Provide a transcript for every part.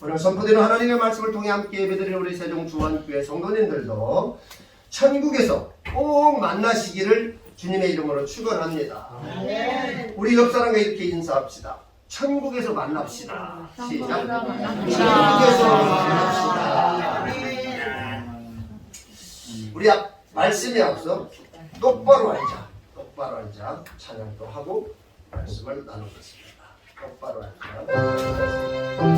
오늘 선포되는 하나님의 말씀을 통해 함께 예배드리는 우리 세종중앙교회 성도님들도 천국에서 꼭 만나시기를 주님의 이름으로 축원합니다. 우리 옆 사람과 이렇게 인사합시다. 천국에서 만납시다. 시작. 천국에서 만납시다. 우리 말씀에 앞서 똑바로 앉아. 똑바로 앉아. 찬양도 하고 말씀을 나누겠습니다. 똑바로 앉아.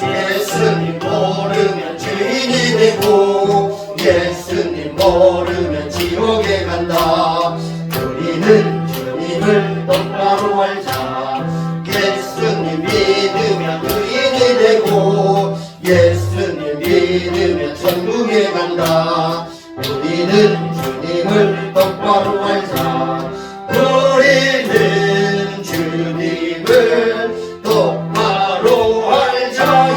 예수님 모르면 죄인이 되고 예수님 모르면 지옥에 간다. 우리는 주님을 똑바로 알자. 예수님 믿으면 의인이 되고 예수님 믿으면 천국에 간다. 우리는 주님을 똑바로 알자. 우리는 주님을 똑바로 알자.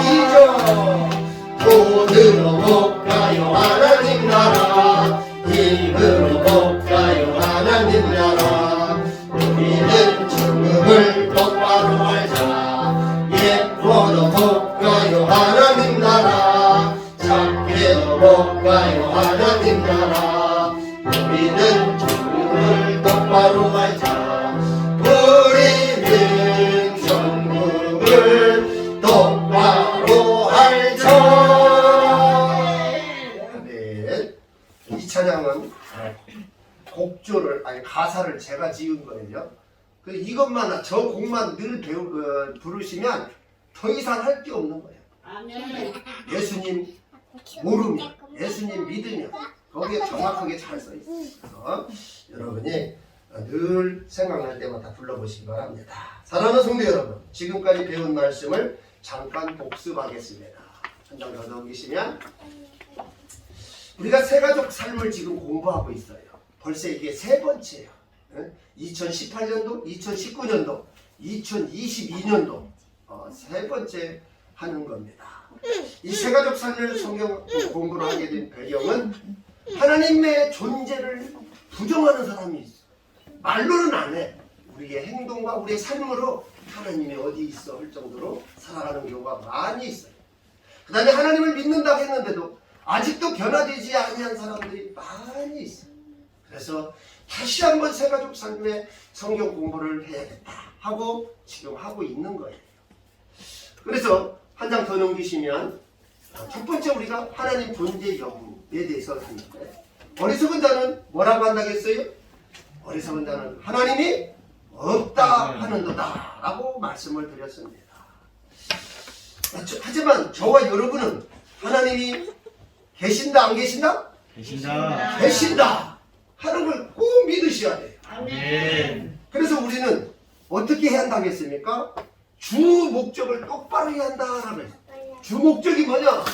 돈으로 못 가요 하나님 나라. 힘으로 못 가요 하나님 나라. 우리는 주님을 똑바로 알자. 예뻐도 못 가요 하나님 나라. 작게도 못 가요 하나님 나라. 우리는 주님을 똑바로 알자. 우리는 천국을 똑바로 알자. 이 찬양은 곡조를 가사를 제가 지은 거예요. 이것만 저 곡만 늘 부르시면 더 이상 할 게 없는 거예요. 예수님 모르면 예수님 믿으면 거기에 정확하게 잘 써 있어요. 여러분이 늘 생각날 때마다 불러보시기 바랍니다. 사랑하는 성도 여러분, 지금까지 배운 말씀을 잠깐 복습하겠습니다. 한 장 더 넘기시면 우리가 새가족 삶을 지금 공부하고 있어요. 벌써 이게 세 번째예요. 2018년도, 2019년도, 2022년도 세 번째 하는 겁니다. 이 새가족 삶을 성경 공부를 하게 된 배경은 하나님의 존재를 부정하는 사람이 있어. 말로는 안 해. 우리의 행동과 우리의 삶으로 하나님이 어디 있어 할 정도로 살아가는 경우가 많이 있어요. 그 다음에 하나님을 믿는다고 했는데도 아직도 변화되지 아니한 사람들이 많이 있어요. 그래서 다시 한번 새가족 삶의 성경 공부를 해야겠다 하고 지금 하고 있는 거예요. 그래서 한 장 더 넘기시면 첫 번째 우리가 하나님 존재 여부에 대해서 했는데 어리석은 자는 뭐라고 한다겠어요? 어리석은 자는 하나님이 없다 하는도다 라고 말씀을 드렸습니다. 하지만 저와 여러분은 하나님이 계신다 안 계신다? 계신다. 계신다 하는 걸 꼭 믿으셔야 돼요. 아멘. 그래서 우리는 어떻게 해야 한다겠습니까? 주 목적을 똑바로 해야 한다라고 했어요. 주 목적이 뭐냐?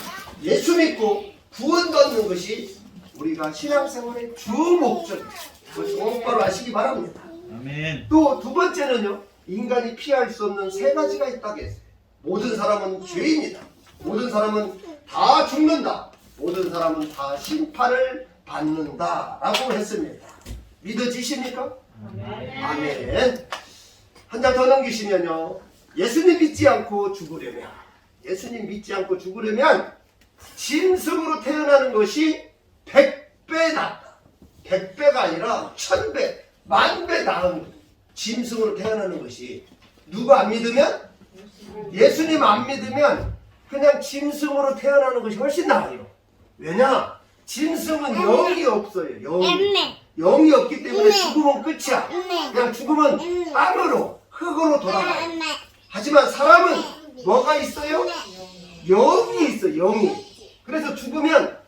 예수 믿고 구원받는 것이 우리가 신앙생활의 주 목적이에요. 그걸 똑바로 아시기 바랍니다. 아멘. 또 두 번째는요, 인간이 피할 수 없는 세 가지가 있다고 했어요. 모든 사람은 죄인이다. 모든 사람은 다 죽는다. 모든 사람은 다 심판을 받는다 라고 했습니다. 믿어지십니까? 아멘. 한 장 더 넘기시면요, 예수님 믿지 않고 죽으려면 짐승으로 태어나는 것이 100배 낫다. 100배가 아니라 1000배, 10,000배 나은 짐승으로 태어나는 것이, 누가 안 믿으면? 예수님 안 믿으면 그냥 짐승으로 태어나는 것이 훨씬 나아요. 왜냐? 짐승은 영이 없어요. 영이 없기 때문에 죽으면 끝이야. 그냥 죽으면 땅으로, 흙으로 돌아가요. 하지만 사람은 뭐가 있어요? 영이 있어, 영이. 그래서 죽으면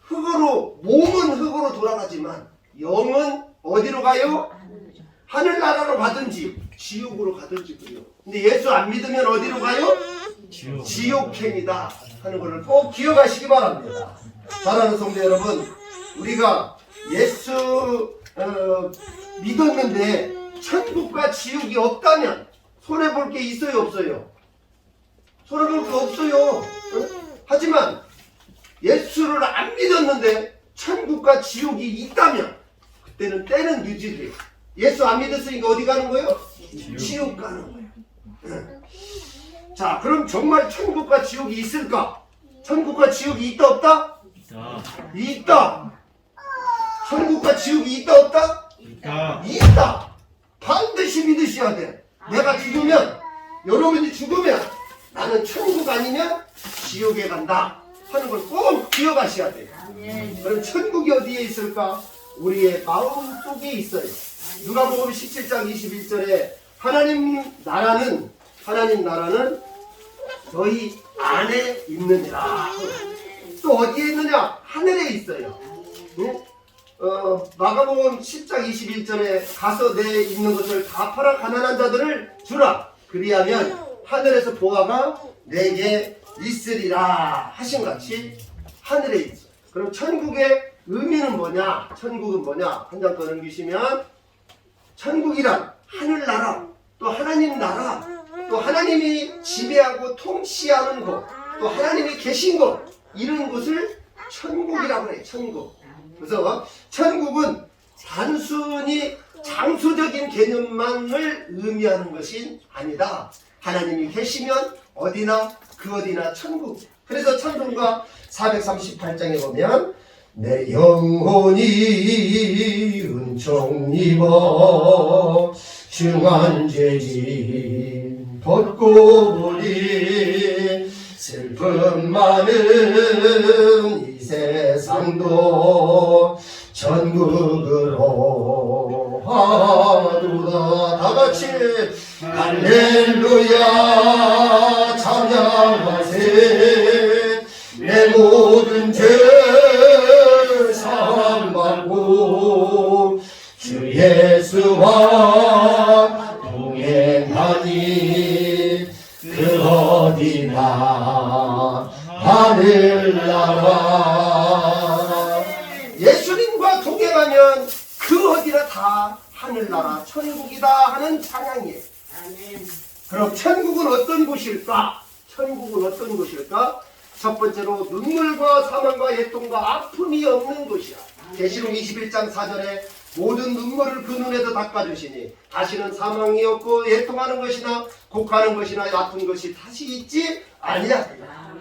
몸은 흙으로 돌아가지만 영은 어디로 가요? 하늘나라로 가든지 지옥으로 가든지 그래요. 근데 예수 안 믿으면 어디로 가요? 지옥행이다 하는 것을 꼭 기억하시기 바랍니다. 사랑하는 성도 여러분, 우리가 예수 믿었는데 천국과 지옥이 없다면 손해볼 게 있어요 없어요? 손해볼 게 없어요. 하지만 예수를 안 믿었는데 천국과 지옥이 있다면 그때는 때는 늦지. 예수 안 믿었으니까 어디 가는 거예요? 지옥 가는 거예요. 자, 그럼 정말 천국과 지옥이 있을까? 천국과 지옥이 있다 없다? 있다. 있다. 천국과 지옥이 있다 없다? 있다. 있다. 반드시 믿으셔야 돼. 내가 죽으면, 여러분이 죽으면 나는 천국 아니면 지옥에 간다 하는 걸 꼭 기억하셔야 돼요. 그럼 천국이 어디에 있을까? 우리의 마음 속에 있어요. 누가복음 17장 21절에 하나님 나라는 너희 안에 있느니라. 또 어디에 있느냐? 하늘에 있어요. 응? 마가복음 10장 21절에 가서 내 있는 것을 다 팔아 가난한 자들을 주라. 그리하면 하늘에서 보화가 내게 있으리라 하신 같이 하늘에 있어요. 그럼 천국의 의미는 뭐냐? 천국은 뭐냐? 한 장 더 넘기시면 천국이란 하늘나라, 또 하나님 나라, 또 하나님이 지배하고 통치하는 곳, 또 하나님이 계신 곳, 이런 곳을 천국이라고 해요. 천국. 그래서 천국은 단순히 장소적인 개념만을 의미하는 것이 아니다. 하나님이 계시면 어디나 그 어디나 천국. 그래서 찬송가 438장에 보면 내 영혼이 은총 입어 중한 죄짐 벗고 보니 슬픔 많은 이 세상도 천국으로 하도다. 다같이 할렐루야 찬양하세. 내 모든 죄 사함받고 주 예수와 동행하니 그 어디나 하늘나라. 예수님과 동행하면 그 어디나 다 하늘나라 천국이다 하는 찬양이에요. 그럼 천국은 어떤 곳일까? 천국은 어떤 곳일까? 첫 번째로 눈물과 사망과 애통과 아픔이 없는 곳이야. 계시록 21장 4절에 모든 눈물을 그 눈에서 닦아주시니 다시는 사망이 없고 애통하는 것이나 곡하는 것이나 아픈 것이 다시 있지 아니하리라.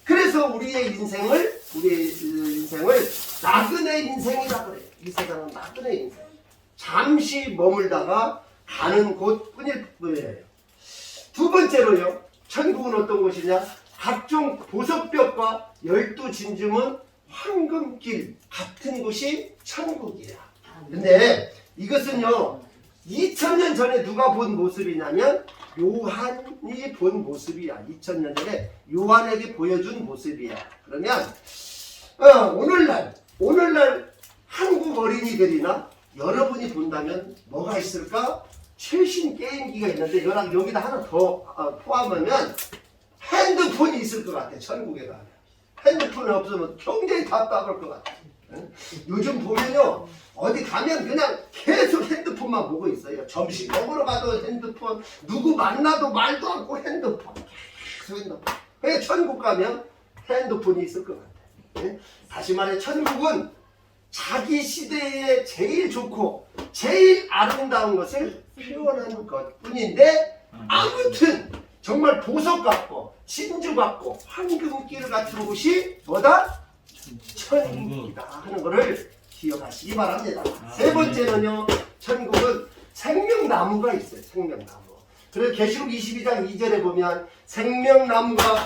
그래서 우리의 인생을 나그네 인생이라 그래요. 이 세상은 나그네 인생. 잠시 머물다가 가는 곳뿐일 뿐이에요. 두 번째로요. 천국은 어떤 곳이냐? 각종 보석벽과 12진주문 황금길 같은 곳이 천국이야. 근데 이것은요 2000년 전에 누가 본 모습이냐면 요한이 본 모습이야. 2000년 전에 요한에게 보여준 모습이야. 그러면 오늘날 한국 어린이들이나 여러분이 본다면 뭐가 있을까? 최신 게임기가 있는데 여기다 하나 더 포함하면 핸드폰이 있을 것 같아. 천국에 가면 핸드폰이 없으면 굉장히 답답할 것 같아. 요즘 보면요 어디 가면 그냥 계속 핸드폰만 보고 있어요. 점심 먹으러 가도 핸드폰, 누구 만나도 말도 않고 핸드폰, 계속 핸드폰. 그냥 천국 가면 핸드폰이 있을 것 같아. 다시 말해 천국은 자기 시대에 제일 좋고 제일 아름다운 것을 표현하는 것뿐인데 아무튼 정말 보석 같고 진주 같고 황금길 같은 곳이 뭐다? 천국이다 하는 것을 기억하시기 바랍니다. 세 번째는요, 천국은 생명나무가 있어요. 생명나무. 그래서 계시록 22장 2절에 보면 생명나무가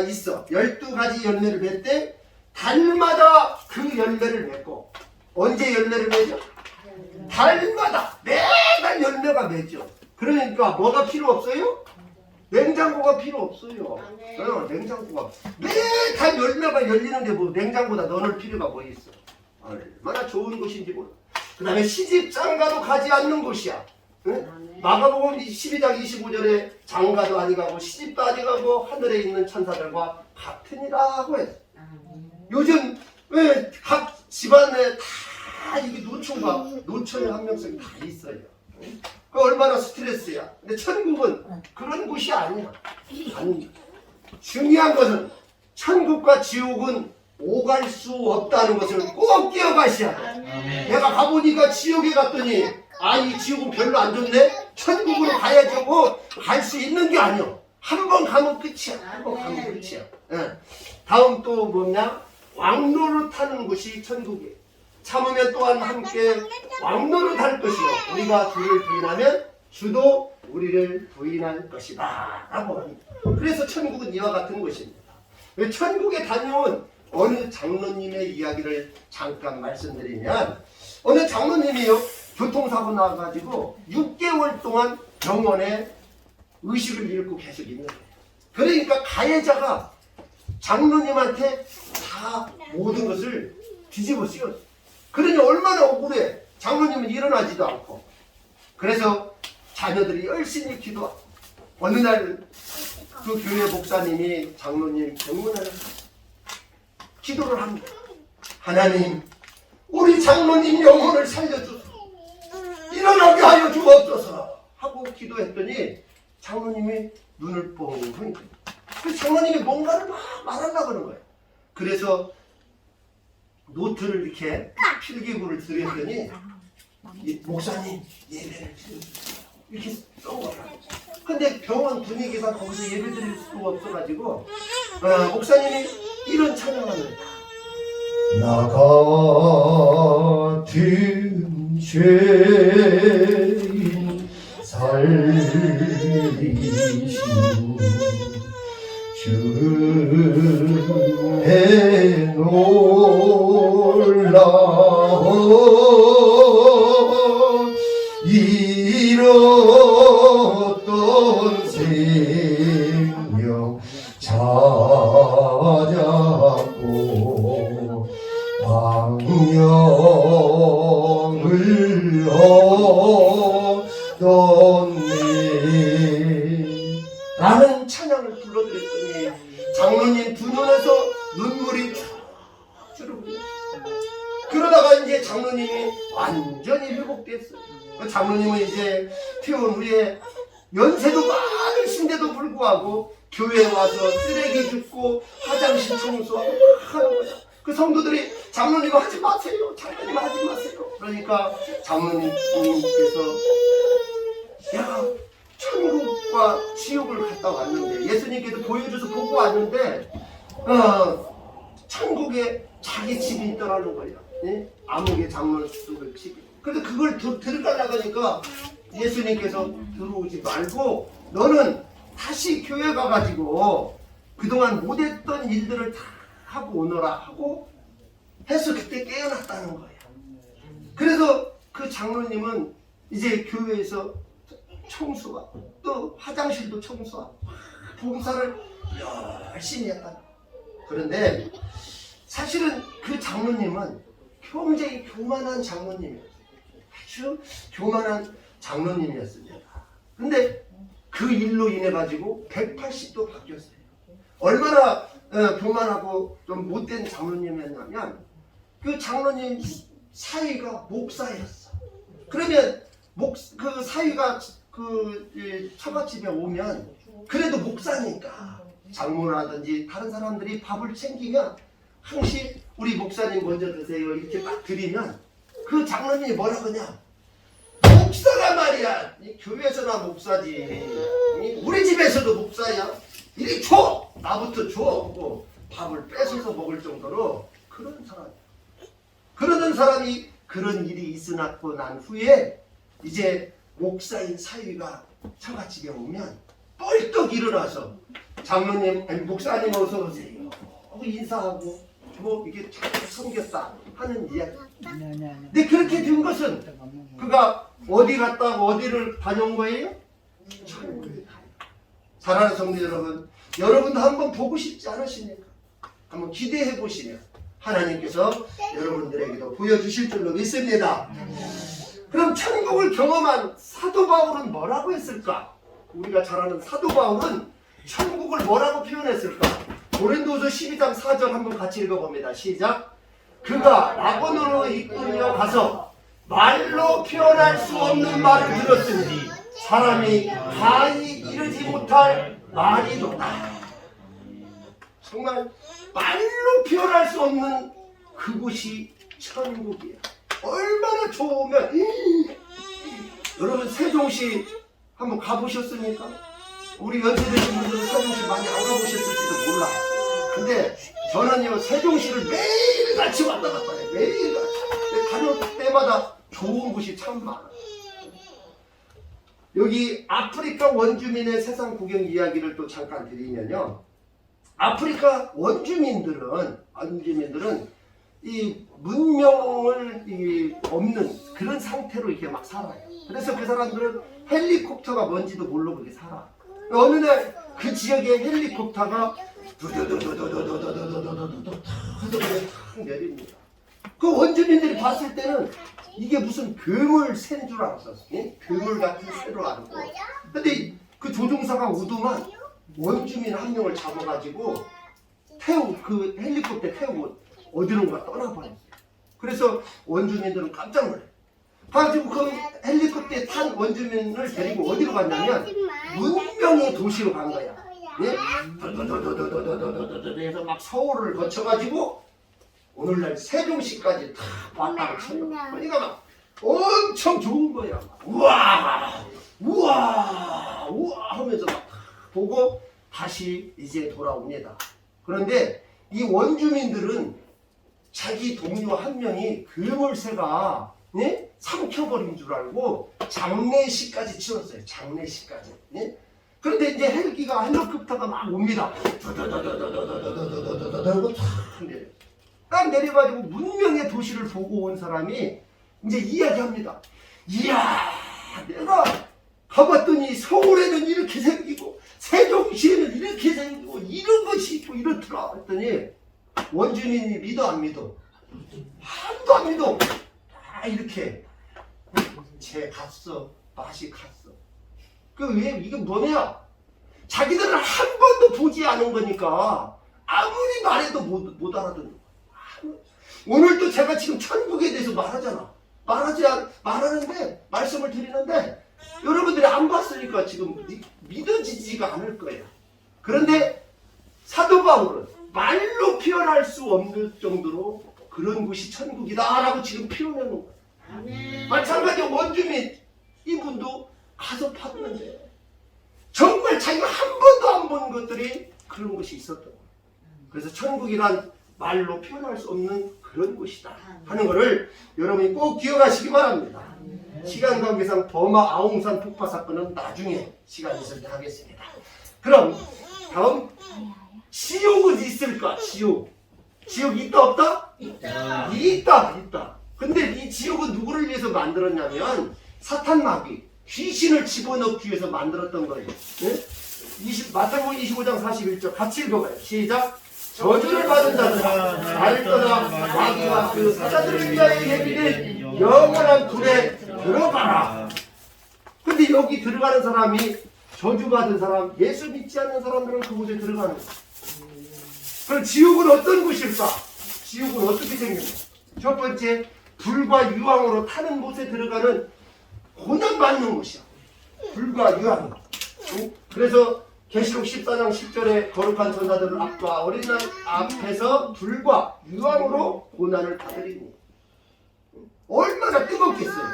있어. 12가지 열매를 맺되 달마다 그 열매를 맺고. 언제 열매를 맺어? 달마다 매달 열매가 맺죠. 그러니까 뭐가 필요 없어요? 냉장고가 필요 없어요. 냉장고가 매달 열매가 열리는데 뭐 냉장고다 넣을 필요가 뭐 있어? 얼마나 좋은 곳인지 몰라. 그 다음에 시집 장가도 가지 않는 곳이야. 응? 마가복음 12장 25절에 장가도 아니 가고 시집도 아니 가고 하늘에 있는 천사들과 같으니라고 했어. 요즘 왜 각 집안에 다 이게 노처의 한 명씩 다 있어요. 그 얼마나 스트레스야. 근데 천국은 그런 곳이 아니야. 아니, 중요한 것은 천국과 지옥은 오갈 수 없다는 것을 꼭 기억하셔야 돼. 아멘. 내가 가보니까 지옥에 갔더니 아, 이 지옥은 별로 안 좋네? 천국으로 가야지 하고 갈 수 있는 게 아니야. 한 번 가면 끝이야. 한 번 가면 끝이야. 예. 다음 또 뭐냐? 왕노를 타는 곳이 천국이에요. 참으면 또한 함께 왕노를 탈 것이요. 우리가 주를 부인하면 주도 우리를 부인할 것이다. 라고 합니다. 그래서 천국은 이와 같은 곳입니다. 천국에 다녀온 어느 장로님의 이야기를 잠깐 말씀드리면, 어느 장로님이요, 교통사고 나가지고 6개월 동안 병원에 의식을 잃고 계속 있는 거예요. 그러니까 가해자가 장로님한테 다 모든 것을 뒤집어 씌웠어요. 그러니 얼마나 억울해. 장로님은 일어나지도 않고. 그래서 자녀들이 열심히 기도하고, 어느 날 그 교회 목사님이 장로님 병문안에 기도를 합니다. 하나님, 우리 장로님 영혼을 살려주소서, 일어나게 하여 주옵소서 하고 기도했더니 장로님이 눈을 뻥 뜨니까 그 장로님이 뭔가를 막 말하려고 하는 거예요. 그래서 노트를 이렇게 필기구를 드렸더니 목사님 예배를 드려주세요 이렇게 써와요. 근데 병원 분위기가 거기서 예배 드릴 수가 없어가지고 목사님이 이런 찬양을 합니다. 나 같은 죄인 살리신 주의 놀라운 잃었던 생명 찾았고 왕명을 얻었네 라는 찬양을 불러드렸더니 장로님 두 눈에서 눈물이 쭉 흐르고, 그러다가 이제 장로님이 완전히 회복됐어요. 그 장로님은 이제 퇴원 후에 연세도 많으신데도 불구하고 교회에 와서 쓰레기 줍고 화장실 청소하고 하는 거야. 그 성도들이 장로님 하지 마세요, 장로님 하지 마세요. 그러니까 장로님께서 야, 천국과 지옥을 갔다 왔는데, 예수님께서 보여줘서 보고 왔는데 천국에 자기 집이 있더라는 거야. 예? 암흑의 장로 속을 집이. 그런데 그걸 들어가려고 하니까 예수님께서 들어오지 말고 너는 다시 교회 가가지고 그동안 못했던 일들을 다 하고 오너라 하고 해서 그때 깨어났다는 거예요. 그래서 그 장로님은 이제 교회에서 청소하고 또 화장실도 청소하고 봉사를 열심히 했다. 그런데 사실은 그 장로님은 굉장히 교만한 장로님이었어요. 아주 교만한 장로님이었습니다. 근데 그 일로 인해 가지고 180도 바뀌었어요. 얼마나 교만하고 좀 못된 장로님이었냐면 그 장로님 사위가 목사였어. 그러면 그 사위가 그 처갓집에 오면 그래도 목사니까 장모라든지 다른 사람들이 밥을 챙기면 항시 우리 목사님 먼저 드세요 이렇게 딱 드리면 그 장로님이 뭐라 그러냐, 목사가 말이야, 이 교회에서나 목사지, 우리 집에서도 목사야, 이리 줘, 나부터 줘 하고 밥을 뺏어서 먹을 정도로 그런 사람이야. 그러던 사람이 그런 일이 있어놨고 난 후에 이제 목사인 사위가 처갓집에 오면 뻘떡 일어나서 장로님, 아니 목사님 어서 오세요 하고 인사하고 뭐 이게 잘 섬겼다 하는 이야기. 근데 그렇게 된 것은 그가 어디 갔다 어디를 다녀온 거예요? 천국에. 사랑하는 성도 여러분, 여러분도 한번 보고 싶지 않으십니까? 한번 기대해 보시면 하나님께서 여러분들에게도 보여주실 줄로 믿습니다. 그럼 천국을 경험한 사도 바울은 뭐라고 했을까? 우리가 잘 아는 사도 바울은 천국을 뭐라고 표현했을까? 고린도서 12장 4절 한번 같이 읽어봅니다. 시작. 그가 라본으로 이끌려 가서 말로 표현할 수 없는 말을 들었으니 사람이 가히 이르지 못할 말이로다. 정말 말로 표현할 수 없는 그곳이 천국이야. 얼마나 좋으면 여러분 세종시 한번 가보셨습니까? 우리 연세대신 분들은 세종시 많이 안 가보셨을지도 몰라. 근데 저는요 세종시를 매일같이 왔다 갔다 해요. 매일같이. 다닐 때마다 좋은 곳이 참 많아요. 여기 아프리카 원주민의 세상 구경 이야기를 또 잠깐 드리면요. 아프리카 원주민들은 이 문명을 없는 그런 상태로 이렇게 막 살아요. 그래서 그 사람들은 헬리콥터가 뭔지도 모르고 이렇게 살아. 어느 날 그 지역에 헬리콥터가 두두두두두두두두두두두두 탁 내립니다. 그 원주민들이 봤을 때는 이게 무슨 괴물 새인 줄 알았어. 괴물 같은 새로 알고. 근데 그 조종사가 우두만 원주민 한 명을 잡아가지고 그 헬리콥터에 태우고 어디론가 떠나버렸어요. 그래서 원주민들은 깜짝 놀래요. 가지고 그 헬리콥터에 탄 원주민을 데리고 어디로 갔냐면 문명의 도시로 간 거야. 예? 해서 막 서울을 거쳐가지고 오늘날 세종시까지 다 왔다고 쳐요. 그러니까 막 엄청 좋은 거야. 우와, 우와, 우와 하면서 막 보고 다시 이제 돌아옵니다. 그런데 이 원주민들은 자기 동료 한 명이 괴물새가 삼켜버린 줄 알고 장례식까지 치렀어요. 장례식까지. 그런데 이제 헬리콥터가 막 옵니다. 딱 내려가지고 문명의 도시를 보고 온 사람이 이제 이야기합니다. 이야, 내가 가봤더니 서울에는 이렇게 생기고 세종시에는 이렇게 생기고 이런 것이 있고 이렇더라 했더니 원주민이 믿어 안 믿어? 하나도 안 믿어. 다 이렇게 쟤 갔어, 맛이 갔어. 왜 이게 뭐냐? 자기들은 한 번도 보지 않은 거니까 아무리 말해도 못 알아듣는 거야. 오늘도 제가 지금 천국에 대해서 말하는데 말씀을 드리는데 여러분들이 안 봤으니까 지금 믿어지지가 않을 거예요. 그런데 사도 바울은 말로 표현할 수 없는 정도로 그런 곳이 천국이다라고 지금 표현하는 거예요. 마찬가지로 원주민 이분도 가서 봤는데 정말 자기가 한 번도 안 본 것들이 그런 곳이 있었던 거예요. 그래서 천국이란 말로 표현할 수 없는 그런 곳이다 하는 것을 여러분이 꼭 기억하시기 바랍니다. 시간 관계상 버마 아웅산 폭파 사건은 나중에 시간 있을 때 하겠습니다. 그럼 다음 지옥은 있을까? 지옥 있다 없다? 있다. 근데 이 지옥은 누구를 위해서 만들었냐면 사탄 마귀 귀신을 집어넣기 위해서 만들었던 거예요. 마태복음 25장 41절 같이 읽어봐요. 시작. 저주를 받은 자들아 나를 떠나 마귀와 그 사자들을 위하여 예비된 영원한 불에 들어가라. 근데 여기 들어가는 사람이 저주받은 사람, 예수 믿지 않는 사람들은 그곳에 들어가는 거예요. 그럼 지옥은 어떤 곳일까? 지옥은 어떻게 생겼나? 첫 번째, 불과 유황으로 타는 곳에 들어가는 고난받는 곳이야. 불과 유황. 그래서 계시록 14장 10절에 거룩한 전사들을 앞과 어린 양 앞에서 불과 유황으로 고난을 받으리니 얼마나 뜨겁겠어요.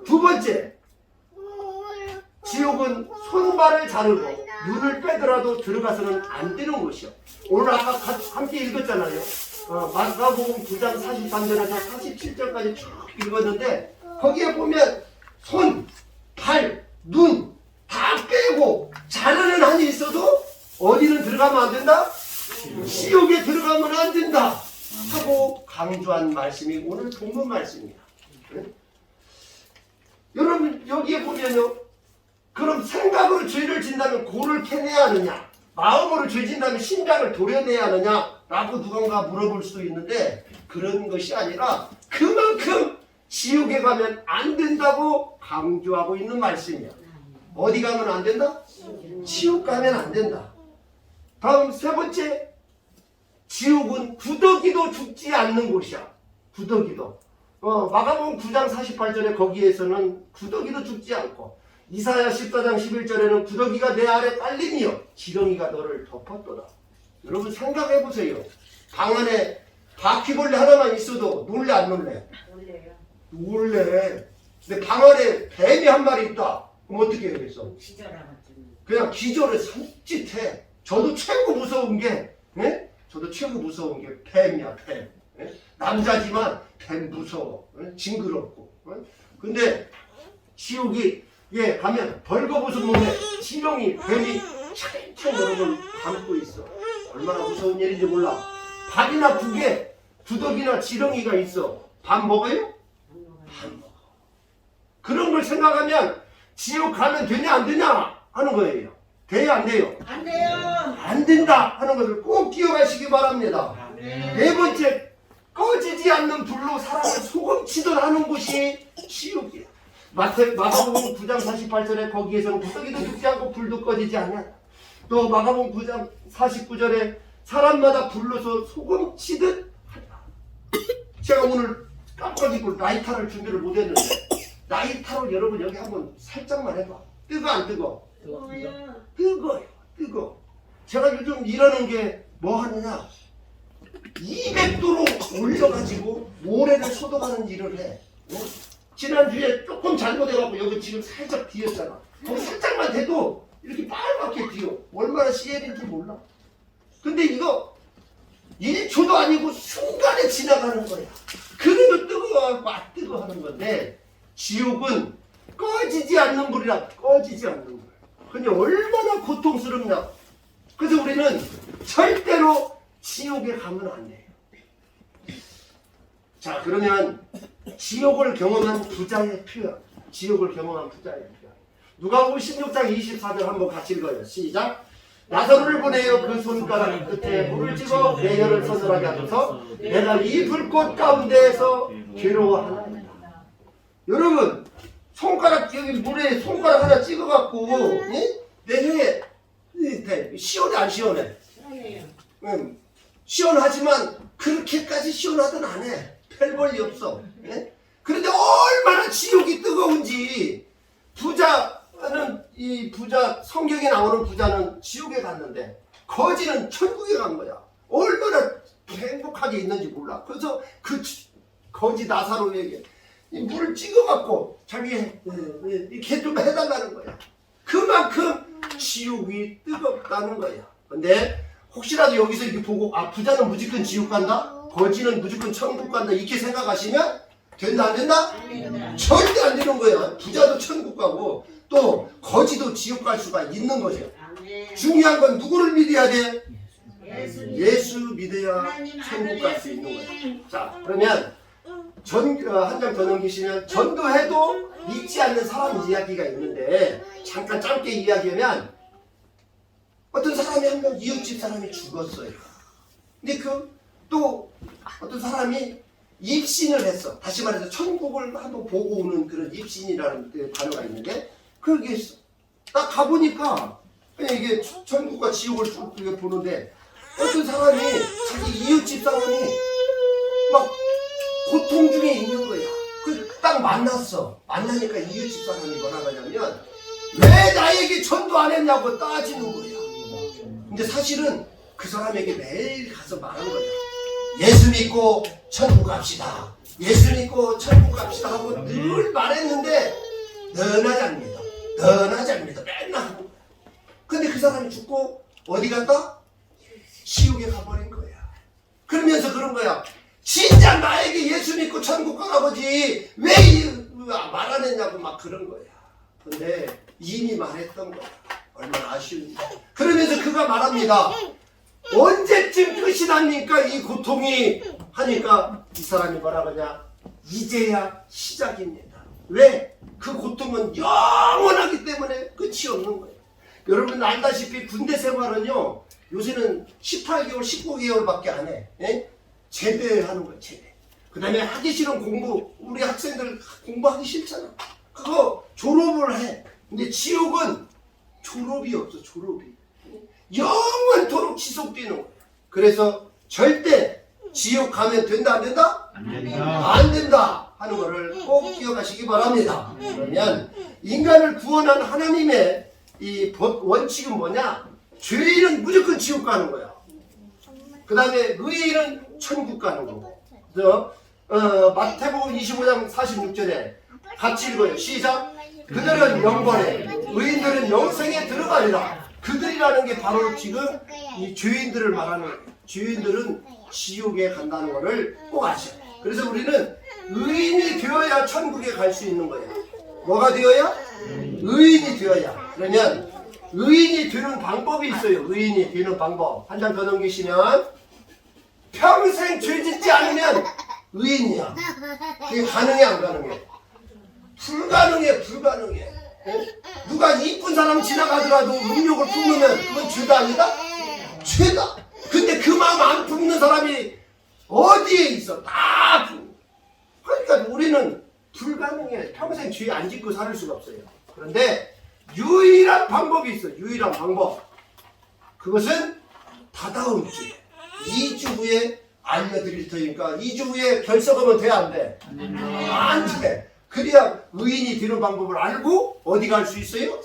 두 번째, 지옥은 손발을 자르고 눈을 빼더라도 들어가서는 안 되는 곳이요. 오늘 아까 함께 읽었잖아요. 마가복음 9장 43절에서 47절까지 쭉 읽었는데 거기에 보면 손, 발, 눈 다 빼고 자르는 한이 있어도 어디는 들어가면 안 된다? 지옥에 들어가면 안 된다 하고 강조한 말씀이 오늘 본문 말씀입니다. 여러분 여기에 보면요, 그럼 생각으로 죄를 진다면 고를 캐내야 하느냐, 마음으로 죄 진다면 심장을 도려내야 하느냐 라고 누군가 물어볼 수도 있는데 그런 것이 아니라 그만큼 지옥에 가면 안 된다고 강조하고 있는 말씀이야. 어디 가면 안 된다? 지옥 가면 안 된다. 다음 세 번째, 지옥은 구더기도 죽지 않는 곳이야. 구더기도. 마가복음 9장 48절에 거기에서는 구더기도 죽지 않고 이사야 14장 11절에는 구더기가 내 아래 깔리며 지렁이가 너를 덮었도다. 여러분 생각해보세요. 방 안에 바퀴벌레 하나만 있어도 놀래 안 놀래? 놀래. 근데 방 안에 뱀이 한 마리 있다. 그럼 어떻게 해야겠어? 그냥 기절을 손짓해. 저도 최고 무서운 게, 예? 저도 최고 무서운 게 뱀이야, 뱀. 예? 남자지만 뱀 무서워. 예? 징그럽고. 예? 근데 지옥이 예 가면 벌거벗은 몸에 지렁이 뱀이 차근차근 여러 번 감고 있어. 얼마나 무서운 일인지 몰라. 밥이나 국에 두덕이나 지렁이가 있어. 밥 먹어요? 안 먹어. 그런 걸 생각하면 지옥 가면 되냐 안 되냐 하는 거예요. 돼요 안 돼요? 안 돼요. 안 된다 하는 것을 꼭 기억하시기 바랍니다. 네 번째, 꺼지지 않는 불로 사람을 소금치듯 하는 곳이 지옥이야. 마가복음 9장 48절에 거기에서는 구더기도 죽지 않고 불도 꺼지지 않냐. 또 마가복음 9장 49절에 사람마다 불러서 소금치듯 하다. 제가 오늘 깜빡이고 라이터를 준비를 못했는데 라이터를 여러분 여기 한번 살짝만 해봐. 뜨거 안 뜨거? 뭐야? 뜨거요. 뜨거. 제가 요즘 이러는 게 뭐 하느냐 200도로 올려가지고 모래를 소독하는 일을 해. 지난주에 조금 잘못해갖고 여기 지금 살짝 뒤었잖아. 거기 살짝만 돼도 이렇게 빨갛게 뒤어. 얼마나 CL인지 몰라. 근데 이거 1초도 아니고 순간에 지나가는 거야. 그래도 뜨거워갖고 뜨거 하는 건데 지옥은 꺼지지 않는 불이라 꺼지지 않는 불. 근데 얼마나 고통스럽냐. 그래서 우리는 절대로 지옥에 가면 안 돼요. 자, 그러면 지옥을 경험한 부자의 표현. 지옥을 경험한 부자의 표현. 누가복음 16장 24절 한번 같이 읽어요. 시작. 나사로를 보내어 그 손가락 끝에 물을 찍어 내 혀를 서늘하게 하소서. 내가 이 불꽃 가운데에서 괴로워하나이다. 여러분, 손가락 여기 물에 손가락 하나 찍어갖고 내 혀에 시원해 안 시원해? 시원하지만 그렇게까지 시원하든 안 해. 별 볼일 없어. 예? 그런데 얼마나 지옥이 뜨거운지 이 부자 성경에 나오는 부자는 지옥에 갔는데 거지는 천국에 간 거야. 얼마나 행복하게 있는지 몰라. 그래서 그 거지 나사로에게 이 물을 찍어갖고 자기 이렇게 좀 해달라는 거야. 그만큼 지옥이 뜨겁다는 거야. 근데 혹시라도 여기서 이렇게 보고 부자는 무조건 지옥 간다? 거지는 무조건 천국 간다 이렇게 생각하시면 된다 안 된다? 절대 안 되는 거야. 부자도 천국 가고 또 거지도 지옥 갈 수가 있는 거죠. 중요한 건 누구를 믿어야 돼? 예수 믿어야 천국 갈 수 있는 거야. 자, 그러면 한 장 더 넘기시면 전도해도 믿지 않는 사람 이야기가 있는데 잠깐 짧게 이야기하면 어떤 사람이 한 명 이웃집 사람이 죽었어요. 근데 또 어떤 사람이 입신을 했어. 다시 말해서 천국을 한번 보고 오는 그런 입신이라는 단어가 있는데 그렇게 했어. 딱 가보니까 그냥 이게 천국과 지옥을 쭉 보는데 어떤 사람이 자기 이웃집 사람이 막 고통 중에 있는 거야. 딱 만났어. 만나니까 이웃집 사람이 뭐라고 하냐면 왜 나에게 전도 안 했냐고 따지는 거야. 근데 사실은 그 사람에게 매일 가서 말한 거야. 예수 믿고 천국 갑시다. 예수 믿고 천국 갑시다 하고 늘 말했는데 너나 잡니다. 맨날 하고. 근데 그 사람이 죽고 어디 갔다? 지옥에 가버린 거야. 그러면서 그런 거야. 진짜 나에게 예수 믿고 천국 가라버지 왜 말 안 했냐고 막 그런 거야. 근데 이미 말했던 거야. 얼마나 아쉬운지. 그러면서 그가 말합니다. 언제쯤 끝이 납니까 이 고통이 하니까 이 사람이 뭐라고 하냐. 이제야 시작입니다. 왜? 그 고통은 영원하기 때문에 끝이 없는 거예요. 여러분 알다시피 군대 생활은요 요새는 18개월 19개월밖에 안 해. 예? 제대하는 거야. 제대. 그 다음에 하기 싫은 공부 우리 학생들 공부하기 싫잖아. 그거 졸업을 해. 근데 지옥은 졸업이 없어. 졸업이 영원토록 지속되는 거야. 그래서 절대 지옥 가면 된다 안 된다? 안 된다. 안 된다 하는 거를 꼭 기억하시기 바랍니다. 그러면 인간을 구원한 하나님의 이 원칙은 뭐냐? 죄인은 무조건 지옥 가는 거야. 그 다음에 의인은 천국 가는 거고. 그래서 마태복음 25장 46절에 같이 읽어요. 시작. 그들은 영벌에 의인들은 영생에 들어가리라. 그들이라는 게 바로 지금 이 죄인들을 말하는 거예요. 죄인들은 지옥에 간다는 것을 꼭 아셔요. 그래서 우리는 의인이 되어야 천국에 갈 수 있는 거예요. 뭐가 되어야? 의인이 되어야. 그러면 의인이 되는 방법이 있어요. 의인이 되는 방법. 한 장 더 넘기시면 평생 죄 짓지 않으면 의인이야. 그게 가능해 안 가능해? 불가능해. 불가능해. 누가 이쁜 사람 지나가더라도 음욕을 품으면 그건 죄가 아니다? 죄다. 근데 그 마음 안 품는 사람이 어디에 있어? 다 품어. 그러니까 우리는 불가능해. 평생 죄 안 짓고 살 수가 없어요. 그런데 유일한 방법이 있어. 유일한 방법. 그것은 다다음 주에 2주 후에 알려드릴 테니까 2주 후에 결석하면 돼 안 돼? 안 돼. 그래야 의인이 되는 방법을 알고 어디 갈 수 있어요?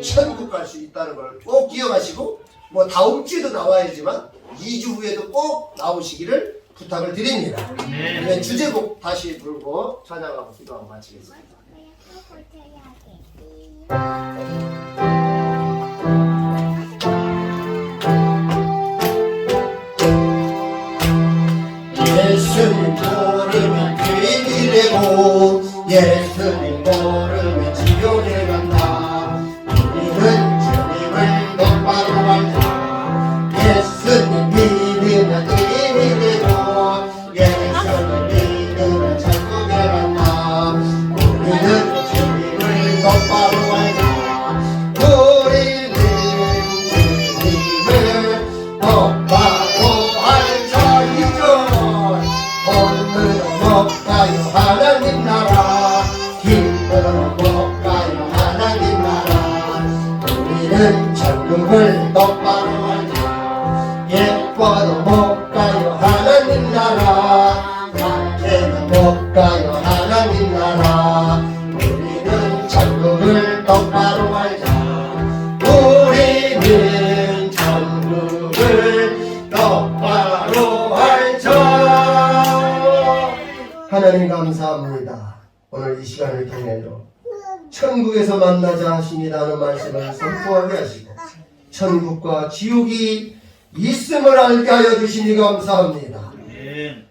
천국 갈 수 있다는 걸 꼭 기억하시고 뭐 다음 주에도 나와야지만 2주 후에도 꼭 나오시기를 부탁을 드립니다. 네, 주제곡 다시 부르고 찬양하고 기도하고 마치겠습니다. 예수님 모르면 죄인이 되고 예수님 모르면 지옥에 간다. 우리는 주님을 똑바로 알자. 예수님 믿으면 의인이 되고 예수님 믿으면 천국에 간다. 우리는 주님을 똑바로 알자. 우리는 주님을 똑바로 알자. 오늘은 못 가요 하나님 나라. 힘들어 못 가요 하나님 나라. 우리는 천국을 똑바로 알자. 예뻐도 못 가요 하나님 나라. 낮게는 못 가요 하나님 나라. 우리는 천국을 똑바로 알자. 우리는 천국을 똑바로 알자. 하나님 감사합니다. 오늘 이 시간을 통해서 천국에서 만나자 하시니라는 말씀을 선포하게 하시고 천국과 지옥이 있음을 알게 하여 주시니 감사합니다.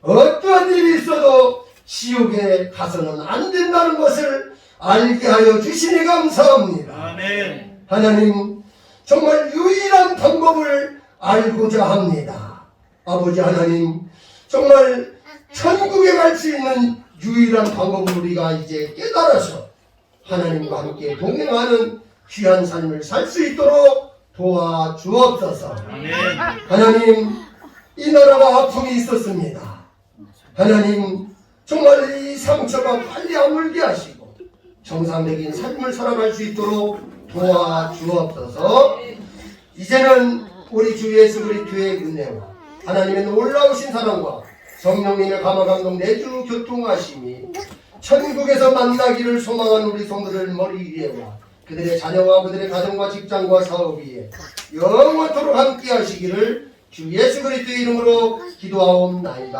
어떤 일이 있어도 지옥에 가서는 안 된다는 것을 알게 하여 주시니 감사합니다. 아멘. 하나님 정말 유일한 방법을 알고자 합니다. 아버지 하나님 정말 천국에 갈 수 있는 유일한 방법을 우리가 이제 깨달아서 하나님과 함께 동행하는 귀한 삶을 살 수 있도록 도와주옵소서. 아멘. 하나님 이 나라가 아픔이 있었습니다. 하나님 정말 이 상처가 빨리 아물게 하시고 정상적인 삶을 살아갈 수 있도록 도와주옵소서. 이제는 우리 주 예수 그리스도의 은혜와 하나님의 놀라우신 사랑과 성령님의 감화감동 내주 교통하심이 천국에서 만나기를 소망하는 우리 성도들 머리 위에와 그들의 자녀와 그들의 가정과 직장과 사업 위에 영원토록 함께 하시기를 주 예수 그리스도의 이름으로 기도하옵나이다.